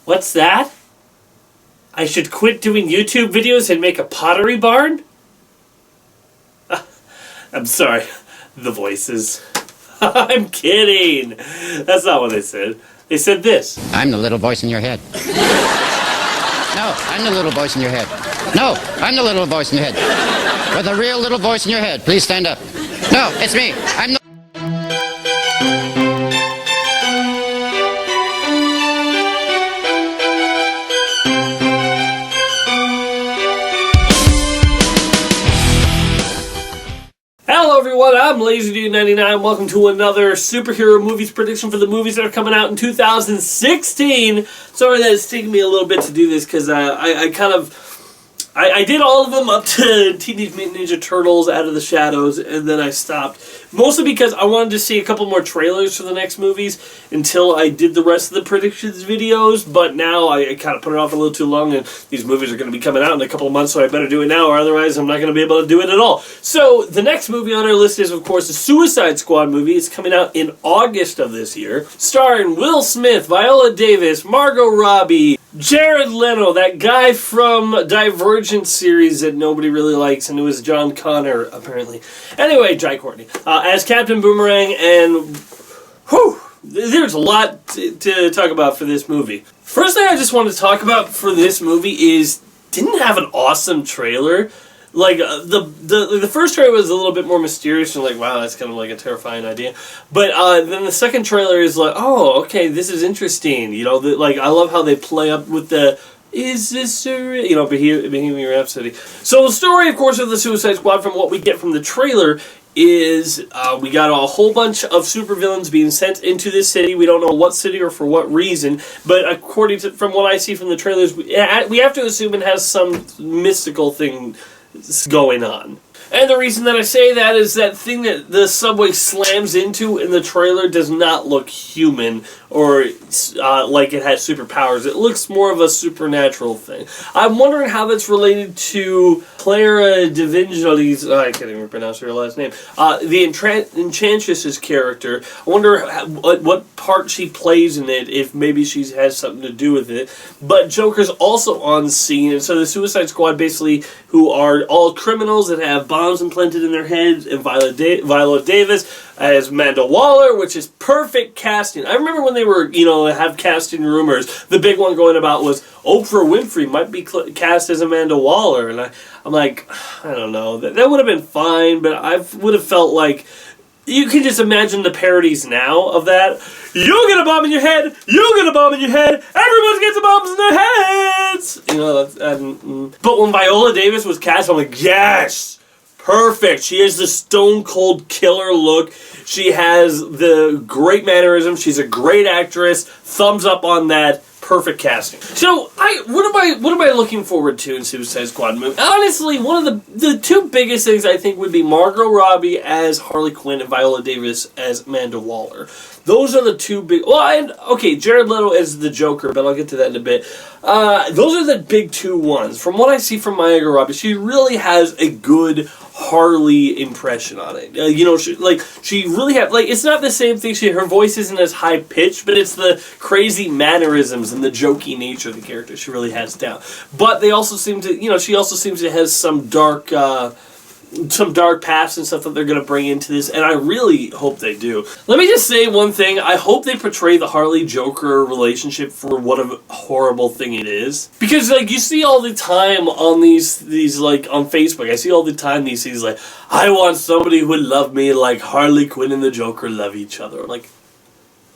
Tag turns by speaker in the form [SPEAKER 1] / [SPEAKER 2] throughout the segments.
[SPEAKER 1] What's that? I should quit doing YouTube videos and make a pottery barn? I'm sorry. The voices. I'm kidding. That's not what they said. They said this.
[SPEAKER 2] I'm the little voice in your head. No, I'm the little voice in your head. No, I'm the little voice in your head. With a real little voice in your head. Please stand up. No, it's me. I'm the...
[SPEAKER 1] Hello everyone, I'm LazyDude99. Welcome to another superhero movies prediction for the movies that are coming out in 2016. Sorry that it's taking me a little bit to do this because I did all of them up to Teenage Mutant Ninja Turtles Out of the Shadows, and then I stopped. Mostly because I wanted to see a couple more trailers for the next movies until I did the rest of the predictions videos, but now I kind of put it off a little too long, and these movies are going to be coming out in a couple of months, so I better do it now, or otherwise I'm not going to be able to do it at all. So, the next movie on our list is, of course, the Suicide Squad movie. It's coming out in August of this year, starring Will Smith, Viola Davis, Margot Robbie, Jared Leto, that guy from Divergent series that nobody really likes, and it was John Connor, apparently. Anyway, Jai Courtney, as Captain Boomerang, and whew, there's a lot to talk about for this movie. First thing I just want to talk about for this movie is, didn't have an awesome trailer. Like, the first trailer was a little bit more mysterious and like, wow, that's kind of like a terrifying idea. But then the second trailer is like, oh, okay, this is interesting. You know, like, I love how they play up with the, is this a, you know, Bohemian Rhapsody. So the story, of course, of the Suicide Squad, from what we get from the trailer, is we got a whole bunch of supervillains being sent into this city. We don't know what city or for what reason, but according to, from what I see from the trailers, we have to assume it has some mystical thing going on. And the reason that I say that is that thing that the subway slams into in the trailer does not look human or like it has superpowers. It looks more of a supernatural thing. I'm wondering how that's related to Clara Divinjali's, I can't even pronounce her last name, the Enchantress's character. I wonder what part she plays in it, if maybe she has something to do with it. But Joker's also on scene, and so the Suicide Squad basically, who are all criminals that have bombs implanted in their heads, and Viola Davis as Amanda Waller, which is perfect casting. I remember when they were, you know, have casting rumors, the big one going about was Oprah Winfrey might be cast as Amanda Waller, and I'm like, I don't know, that would have been fine, but I would have felt like, you can just imagine the parodies now of that. You get a bomb in your head, you get a bomb in your head, everyone gets a bombs in their heads! You know, but when Viola Davis was cast, I'm like, yes! Perfect. She has the stone cold killer look. She has the great mannerisms. She's a great actress. Thumbs up on that. Perfect casting. So, what am I looking forward to in Suicide Squad movie? Honestly, one of the two biggest things I think would be Margot Robbie as Harley Quinn and Viola Davis as Amanda Waller. Those are the two big... Well, and, okay, Jared Leto as the Joker, but I'll get to that in a bit. Those are the big two ones. From what I see from Margot Robbie, she really has a good Harley impression on it. You know, she really has... Like, it's not the same thing. Her voice isn't as high-pitched, but it's the crazy mannerisms and the jokey nature of the character she really has down. But they also seem to... You know, she also seems to have some dark past and stuff that they're going to bring into this, and I really hope they do. Let me just say one thing. I hope they portray the Harley-Joker relationship for what a horrible thing it is. Because, like, you see all the time on these like, on Facebook, I see all the time these things like, I want somebody who would love me like Harley Quinn and the Joker love each other. I'm like,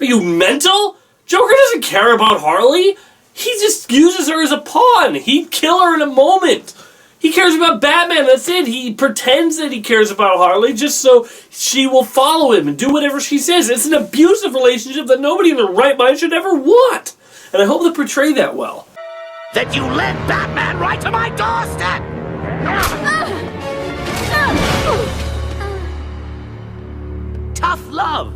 [SPEAKER 1] are you mental? Joker doesn't care about Harley. He just uses her as a pawn. He'd kill her in a moment. He cares about Batman, that's it. He pretends that he cares about Harley just so she will follow him and do whatever she says. It's an abusive relationship that nobody in their right mind should ever want. And I hope they portray that well.
[SPEAKER 3] That you led Batman right to my doorstep! Tough love.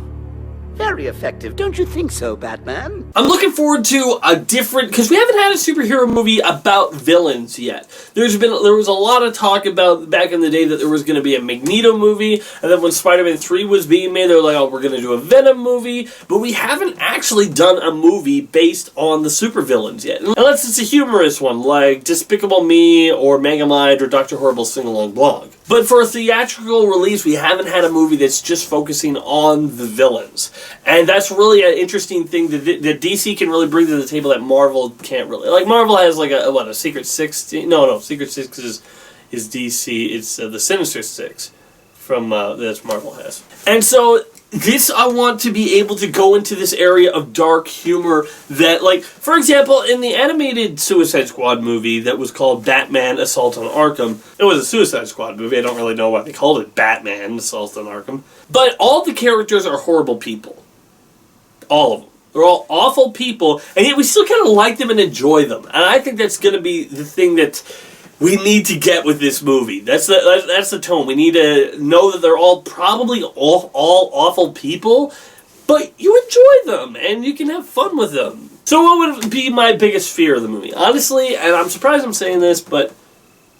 [SPEAKER 3] Very effective, don't you think so, Batman?
[SPEAKER 1] I'm looking forward to a different, because we haven't had a superhero movie about villains yet. There was a lot of talk about back in the day that there was going to be a Magneto movie, and then when Spider-Man 3 was being made, they were like, oh, we're going to do a Venom movie, but we haven't actually done a movie based on the supervillains yet. Unless it's a humorous one, like Despicable Me, or Megamind, or Dr. Horrible's Sing-Along Blog. But for a theatrical release, we haven't had a movie that's just focusing on the villains. And that's really an interesting thing that DC can really bring to the table that Marvel can't really. Like, Marvel has like a Secret Six? No, Secret Six is DC. It's the Sinister Six from that Marvel has. And so this, I want to be able to go into this area of dark humor that, like, for example, in the animated Suicide Squad movie that was called Batman Assault on Arkham, it was a Suicide Squad movie. I don't really know why they called it Batman Assault on Arkham. But all the characters are horrible people. All of them. They're all awful people, and yet we still kind of like them and enjoy them. And I think that's going to be the thing that we need to get with this movie. That's the tone. We need to know that they're all probably all awful people, but you enjoy them, and you can have fun with them. So what would be my biggest fear of the movie? Honestly, and I'm surprised I'm saying this, but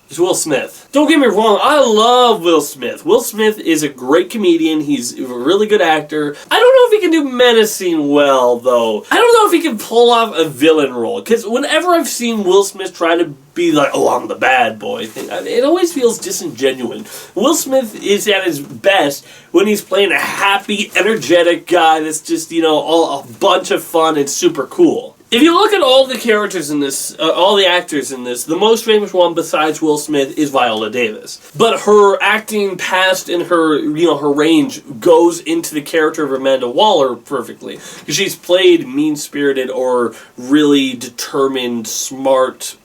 [SPEAKER 1] it's Will Smith. Don't get me wrong, I love Will Smith. Will Smith is a great comedian. He's a really good actor. I don't know if he can do menacing well, though. I don't know if he can pull off a villain role, because whenever I've seen Will Smith try to be like, oh, I'm the bad boy thing, it always feels disingenuous. Will Smith is at his best when he's playing a happy, energetic guy that's just, all a bunch of fun and super cool. If you look at all the characters in this, all the actors in this, the most famous one besides Will Smith is Viola Davis. But her acting past and her, her range goes into the character of Amanda Waller perfectly. Because she's played mean-spirited or really determined, smart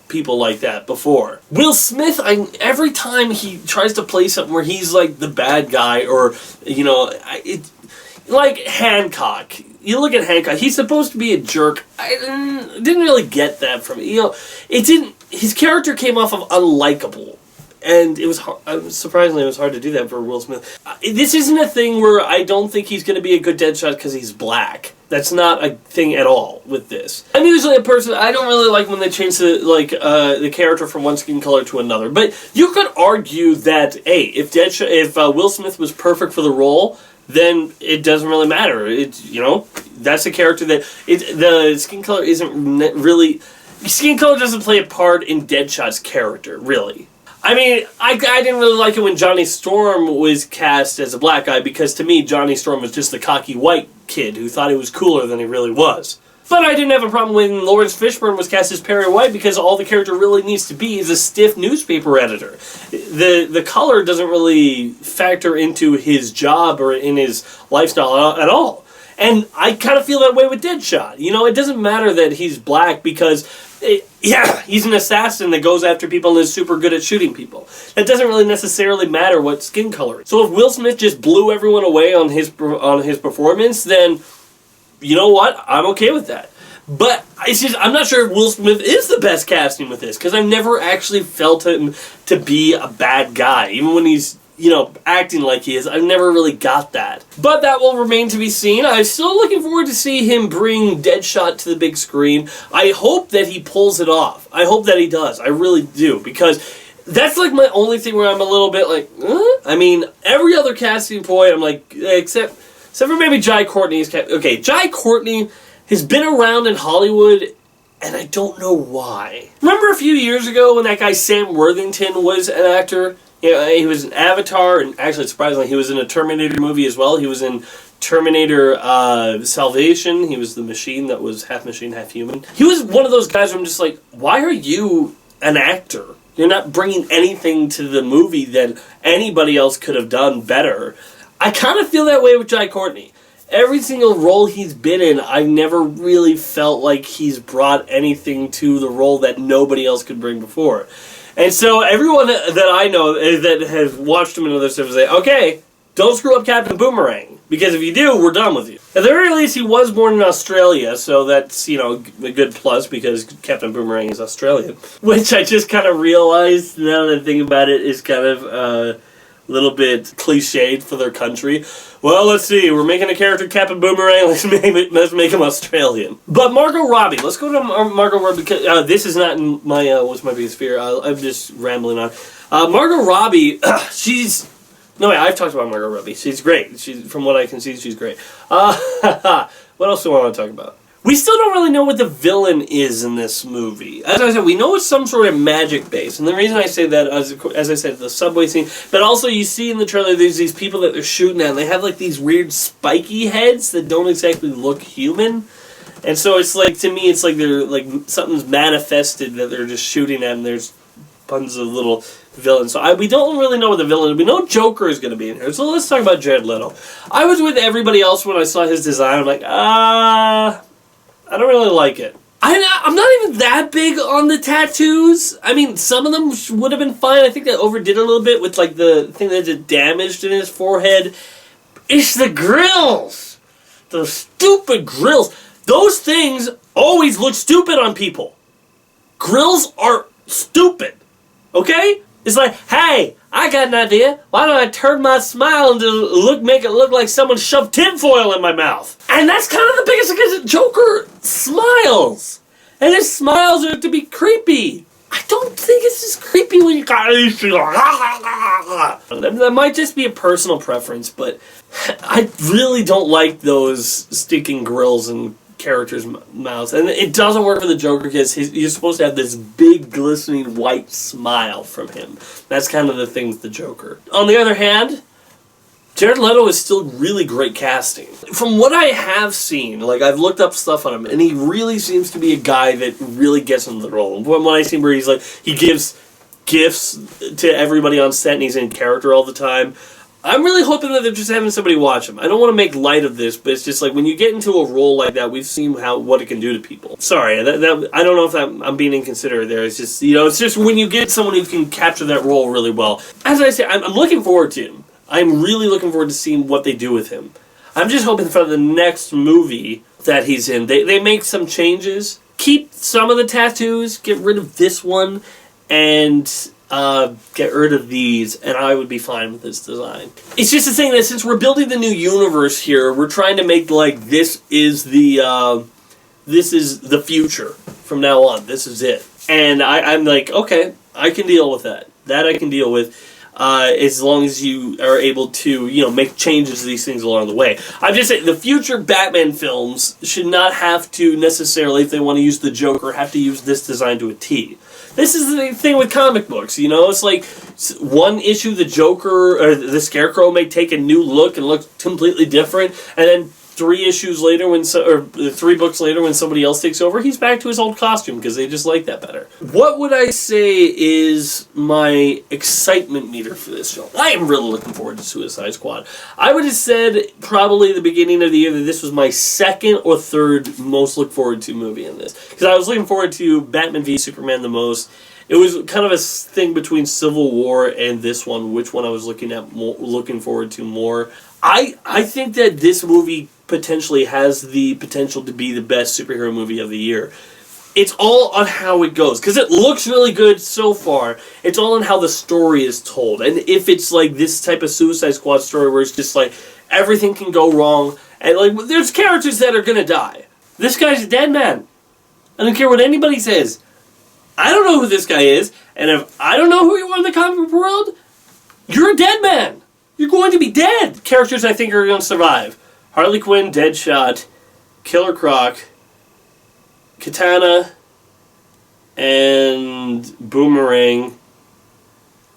[SPEAKER 1] people like that before. Will Smith, every time he tries to play something where he's like the bad guy or, like Hancock. You look at Hancock, he's supposed to be a jerk. I didn't really get that from it. His character came off of unlikable. And it was surprisingly, it was hard to do that for Will Smith. This isn't a thing where I don't think he's going to be a good Deadshot because he's black. That's not a thing at all with this. I'm usually a person, I don't really like when they change the character from one skin color to another. But you could argue that, hey, if Will Smith was perfect for the role, then it doesn't really matter. That's a character that the skin color isn't really. Skin color doesn't play a part in Deadshot's character, really. I mean, I didn't really like it when Johnny Storm was cast as a black guy because to me, Johnny Storm was just the cocky white kid who thought he was cooler than he really was. But I didn't have a problem when Lawrence Fishburne was cast as Perry White because all the character really needs to be is a stiff newspaper editor. The color doesn't really factor into his job or in his lifestyle at all. And I kind of feel that way with Deadshot. It doesn't matter that he's black because, he's an assassin that goes after people and is super good at shooting people. That doesn't really necessarily matter what skin color. So if Will Smith just blew everyone away on his performance, then you know what? I'm okay with that. But I'm not sure if Will Smith is the best casting with this, because I've never actually felt him to be a bad guy. Even when he's, acting like he is, I've never really got that. But that will remain to be seen. I'm still looking forward to see him bring Deadshot to the big screen. I hope that he pulls it off. I hope that he does. I really do, because that's like my only thing where I'm a little bit like, I mean, every other casting point, I'm like, except for maybe Jai Courtney's. Okay, Jai Courtney has been around in Hollywood, and I don't know why. Remember a few years ago when that guy Sam Worthington was an actor? He was in Avatar, and actually, surprisingly, he was in a Terminator movie as well. He was in Terminator Salvation. He was the machine that was half machine, half human. He was one of those guys where I'm just like, why are you an actor? You're not bringing anything to the movie that anybody else could have done better. I kind of feel that way with Jai Courtney. Every single role he's been in, I've never really felt like he's brought anything to the role that nobody else could bring before. And so everyone that I know that has watched him in other stuff is like, okay, don't screw up Captain Boomerang, because if you do, we're done with you. At the very least, he was born in Australia, so that's, a good plus, because Captain Boomerang is Australian. Which I just kind of realized, now that I think about it, is kind of little bit cliched for their country. Well, let's see. We're making a character Captain Boomerang. Let's make him Australian. But Margot Robbie. Let's go to Margot Robbie. Because, this is not in my what's my biggest fear. I'm just rambling on. Margot Robbie. She's. No, wait, I've talked about Margot Robbie. She's great. From what I can see, she's great. What else do I want to talk about? We still don't really know what the villain is in this movie. As I said, we know it's some sort of magic base. And the reason I say that, as I said, the subway scene, but also you see in the trailer, there's these people that they're shooting at, and they have like these weird spiky heads that don't exactly look human. And so it's like, to me, it's like they're like something's manifested that they're just shooting at, and there's tons of little villains. So we don't really know what the villain is. We know Joker is going to be in here. So let's talk about Jared Leto. I was with everybody else when I saw his design. I'm like, I don't really like it. I'm not even that big on the tattoos. I mean, some of them would have been fine. I think they overdid a little bit with like the thing that did damaged in his forehead. It's the grills. The stupid grills. Those things always look stupid on people. Grills are stupid. Okay? It's like, hey, I got an idea. Why don't I turn my smile into make it look like someone shoved tinfoil in my mouth? And that's kind of the biggest thing, because Joker smiles. And his smiles are to be creepy. I don't think it's as creepy when you got that might just be a personal preference, but I really don't like those stinking grills and characters' mouths, and it doesn't work for the Joker because you're supposed to have this big glistening white smile from him. That's kind of the thing with the Joker. On the other hand, Jared Leto is still really great casting. From what I have seen, like I've looked up stuff on him, and he really seems to be a guy that really gets into the role. From what I see where he's like, he gives gifts to everybody on set and he's in character all the time. I'm really hoping that they're just having somebody watch him. I don't want to make light of this, but it's just like when you get into a role like that, we've seen what it can do to people. Sorry, I don't know if I'm being inconsiderate there. It's just, it's just when you get someone who can capture that role really well. As I say, I'm looking forward to him. I'm really looking forward to seeing what they do with him. I'm just hoping for the next movie that he's in, they make some changes, keep some of the tattoos, get rid of this one, and get rid of these, and I would be fine with this design. It's just the thing that since we're building the new universe here, we're trying to make like this is the future from now on. This is it, and I'm like, okay, I can deal with that. That I can deal with. As long as you are able to, make changes to these things along the way. I'm just saying, the future Batman films should not have to necessarily, if they want to use the Joker, have to use this design to a T. This is the thing with comic books, it's like one issue the Joker, or the Scarecrow may take a new look and look completely different, and then 3 issues later, or 3 books later when somebody else takes over, he's back to his old costume because they just like that better. What would I say is my excitement meter for this film? I am really looking forward to Suicide Squad. I would have said probably the beginning of the year that this was my second or third most look forward to movie in this. Because I was looking forward to Batman v Superman the most. It was kind of a thing between Civil War and this one, which one I was looking forward to more. I think that this movie potentially has the potential to be the best superhero movie of the year. It's all on how it goes, because it looks really good so far. It's all on how the story is told, and if it's like this type of Suicide Squad story where it's just like everything can go wrong, and like there's characters that are gonna die. This guy's a dead man. I don't care what anybody says. I don't know who this guy is, and if I don't know who you are in the comic book world, you're a dead man. You're going to be dead. Characters I think are going to survive. Harley Quinn, Deadshot, Killer Croc, Katana, and Boomerang,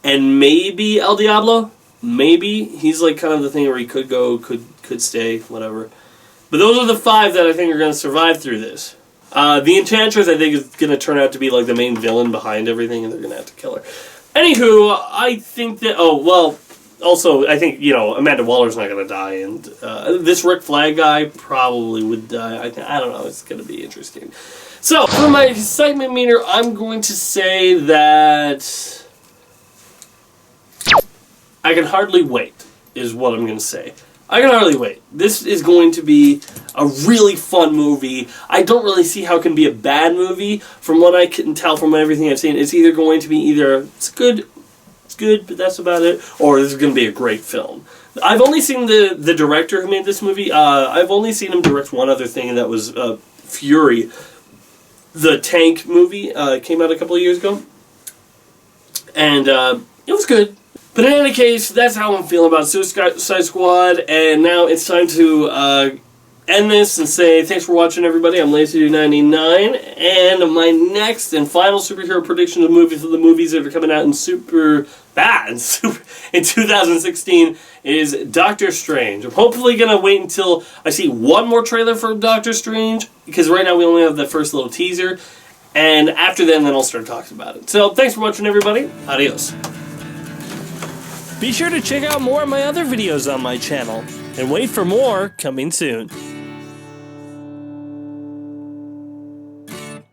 [SPEAKER 1] and maybe El Diablo. Maybe. He's like kind of the thing where he could go, could stay, whatever. But those are the 5 that I think are going to survive through this. The Enchantress I think is going to turn out to be like the main villain behind everything, and they're going to have to kill her. Anywho, I think that... Also, I think, Amanda Waller's not going to die, and this Rick Flag guy probably would die. I don't know, it's going to be interesting. So, for my excitement meter, I'm going to say that I can hardly wait, is what I'm going to say. I can hardly wait. This is going to be a really fun movie. I don't really see how it can be a bad movie. From what I can tell from everything I've seen, it's either going to be it's good it's good, but that's about it. Or this is going to be a great film. I've only seen the director who made this movie. I've only seen him direct one other thing, and that was Fury. The Tank movie came out a couple of years ago. And it was good. But in any case, that's how I'm feeling about Suicide Squad. And now it's time to end this and say thanks for watching, everybody. I'm Lazy99, and my next and final superhero prediction of movies for the movies that are coming out in in 2016 is Doctor Strange. I'm hopefully going to wait until I see one more trailer for Doctor Strange, because right now we only have the first little teaser, and after then I'll start talking about it. So thanks for watching, everybody. Adios. Be sure to check out more of my other videos on my channel, and wait for more coming soon.